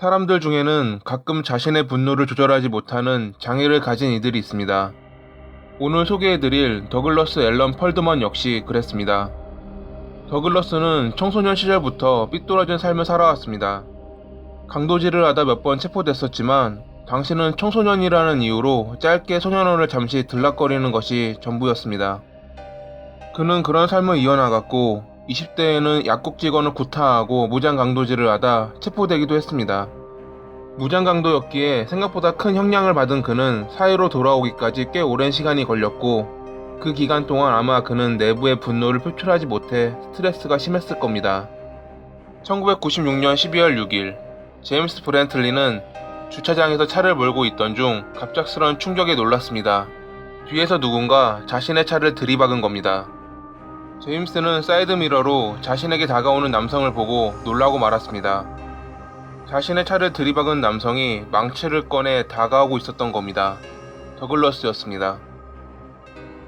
사람들 중에는 가끔 자신의 분노를 조절하지 못하는 장애를 가진 이들이 있습니다. 오늘 소개해드릴 더글러스 앨런 펄드먼 역시 그랬습니다. 더글러스는 청소년 시절부터 삐뚤어진 삶을 살아왔습니다. 강도질을 하다 몇 번 체포됐었지만 당시는 청소년이라는 이유로 짧게 소년원을 잠시 들락거리는 것이 전부였습니다. 그는 그런 삶을 이어나갔고 20대에는 약국 직원을 구타하고 무장 강도질을 하다 체포되기도 했습니다. 무장 강도였기에 생각보다 큰 형량을 받은 그는 사회로 돌아오기까지 꽤 오랜 시간이 걸렸고 그 기간 동안 아마 그는 내부의 분노를 표출하지 못해 스트레스가 심했을 겁니다. 1996년 12월 6일 제임스 브렌틀리는 주차장에서 차를 몰고 있던 중 갑작스런 충격에 놀랐습니다. 뒤에서 누군가 자신의 차를 들이박은 겁니다. 제임스는 사이드미러로 자신에게 다가오는 남성을 보고 놀라고 말았습니다. 자신의 차를 들이박은 남성이 망치를 꺼내 다가오고 있었던 겁니다. 더글러스였습니다.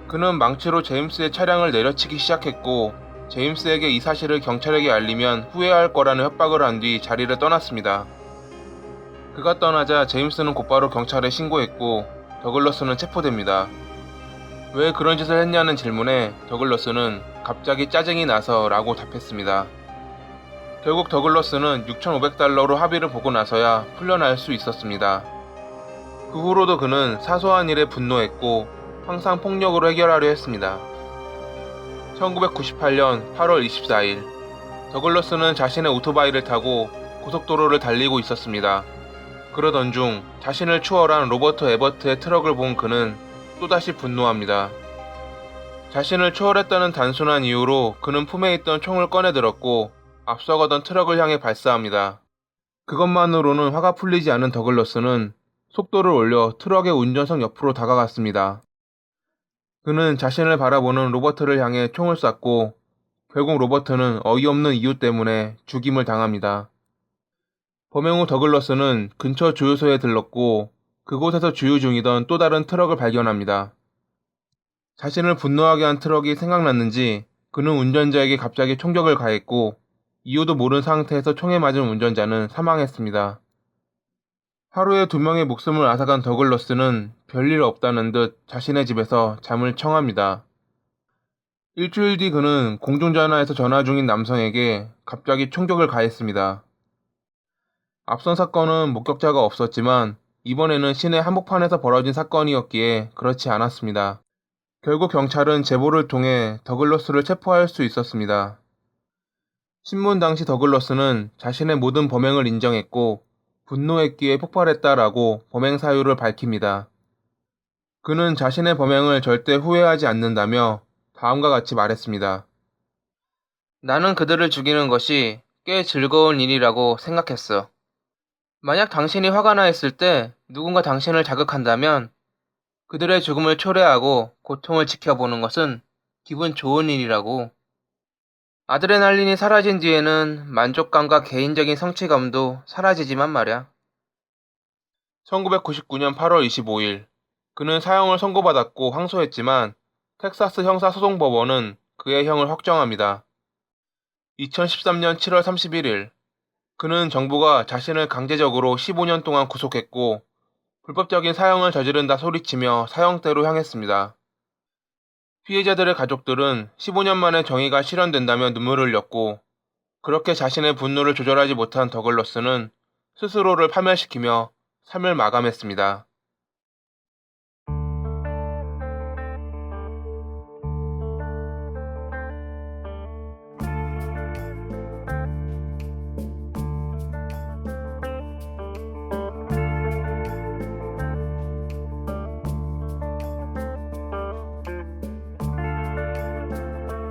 그는 망치로 제임스의 차량을 내려치기 시작했고 제임스에게 이 사실을 경찰에게 알리면 후회할 거라는 협박을 한 뒤 자리를 떠났습니다. 그가 떠나자 제임스는 곧바로 경찰에 신고했고 더글러스는 체포됩니다. 왜 그런 짓을 했냐는 질문에 더글러스는 갑자기 짜증이 나서 라고 답했습니다. 결국 더글러스는 $6,500로 합의를 보고 나서야 풀려날 수 있었습니다. 그 후로도 그는 사소한 일에 분노했고 항상 폭력으로 해결하려 했습니다. 1998년 8월 24일 더글러스는 자신의 오토바이를 타고 고속도로를 달리고 있었습니다. 그러던 중 자신을 추월한 로버트 에버트의 트럭을 본 그는 또다시 분노합니다. 자신을 추월했다는 단순한 이유로 그는 품에 있던 총을 꺼내들었고 앞서가던 트럭을 향해 발사합니다. 그것만으로는 화가 풀리지 않은 더글러스는 속도를 올려 트럭의 운전석 옆으로 다가갔습니다. 그는 자신을 바라보는 로버트를 향해 총을 쐈고 결국 로버트는 어이없는 이유 때문에 죽임을 당합니다. 범행 후 더글러스는 근처 주유소에 들렀고 그곳에서 주유 중이던 또 다른 트럭을 발견합니다. 자신을 분노하게 한 트럭이 생각났는지 그는 운전자에게 갑자기 총격을 가했고 이유도 모른 상태에서 총에 맞은 운전자는 사망했습니다. 하루에 2명의 목숨을 앗아간 더글러스는 별일 없다는 듯 자신의 집에서 잠을 청합니다. 일주일 뒤 그는 공중전화에서 전화 중인 남성에게 갑자기 총격을 가했습니다. 앞선 사건은 목격자가 없었지만 이번에는 시내 한복판에서 벌어진 사건이었기에 그렇지 않았습니다. 결국 경찰은 제보를 통해 더글러스를 체포할 수 있었습니다. 신문 당시 더글러스는 자신의 모든 범행을 인정했고 분노했기에 폭발했다라고 범행 사유를 밝힙니다. 그는 자신의 범행을 절대 후회하지 않는다며 다음과 같이 말했습니다. 나는 그들을 죽이는 것이 꽤 즐거운 일이라고 생각했어. 만약 당신이 화가 나 있을 때 누군가 당신을 자극한다면 그들의 죽음을 초래하고 고통을 지켜보는 것은 기분 좋은 일이라고. 아드레날린이 사라진 뒤에는 만족감과 개인적인 성취감도 사라지지만 말야. 1999년 8월 25일 그는 사형을 선고받았고 항소했지만 텍사스 형사소송법원은 그의 형을 확정합니다. 2013년 7월 31일 그는 정부가 자신을 강제적으로 15년 동안 구속했고 불법적인 사형을 저지른다 소리치며 사형대로 향했습니다. 피해자들의 가족들은 15년 만에 정의가 실현된다며 눈물을 흘렸고 그렇게 자신의 분노를 조절하지 못한 더글러스는 스스로를 파멸시키며 삶을 마감했습니다.